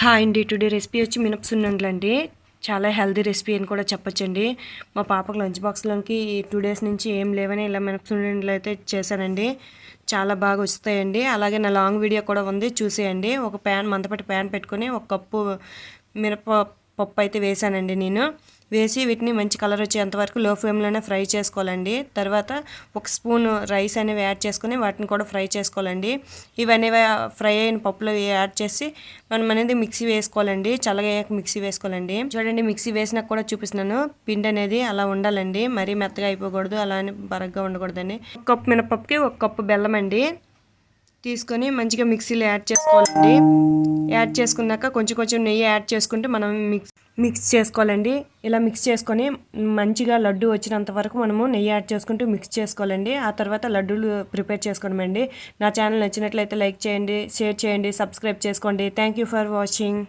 Hi అండి. Today recipe వచ్చి మినపసున్నుండలండి. చాలా హెల్తీ రెసిపీ అని కూడా చెప్పొచ్చండి. మా పాపకు లంచ్ బాక్స్‌లోకి 2 డేస్ నుంచి ఏం లేవని ఇలా మినపసున్నుండలు అయితే చేశానండి. చాలా బాగా వస్తాయండి. అలాగే నా లాంగ్ వీడియో కూడా ఉంది, చూసేయండి. ఒక మందపాటి ప్యాన్ పెట్టుకొని ఒక కప్పు పప్పు అయితే వేసానండి నేను. వేసి వీటిని మంచి కలర్ వచ్చేంత వరకు లో ఫ్లేమ్లోనే ఫ్రై చేసుకోవాలండి. తర్వాత ఒక స్పూన్ రైస్ అనేవి యాడ్ చేసుకొని వాటిని కూడా ఫ్రై చేసుకోవాలండి. ఇవన్నీ ఫ్రై అయిన పప్పులో యాడ్ చేసి మనం అనేది మిక్సీ వేసుకోవాలండి. చల్లగా మిక్సీ వేసుకోవాలండి. చూడండి, మిక్సీ వేసినాక కూడా చూపిస్తున్నాను. పిండి అనేది అలా ఉండాలండి, మరీ మెత్తగా అయిపోకూడదు, అలానే బరగ్గా ఉండకూడదండి. ఒక కప్పు మినపప్పుకి ఒక కప్పు బెల్లం అండి తీసుకొని మంచిగా మిక్సీలో యాడ్ చేసుకోవాలండి. యాడ్ చేసుకున్నాక కొంచెం కొంచెం నెయ్యి యాడ్ చేసుకుంటే మనం మిక్స్ చేసుకోవాలండి. ఇలా మిక్స్ చేసుకొని మంచిగా లడ్డు వచ్చినంత వరకు మనము నెయ్యి యాడ్ చేసుకుంటూ మిక్స్ చేసుకోవాలండి. ఆ తర్వాత లడ్డూలు ప్రిపేర్ చేసుకోవడమండి. నా ఛానల్ నచ్చినట్లయితే లైక్ చేయండి, షేర్ చేయండి, సబ్స్క్రైబ్ చేసుకోండి. Thank you for watching.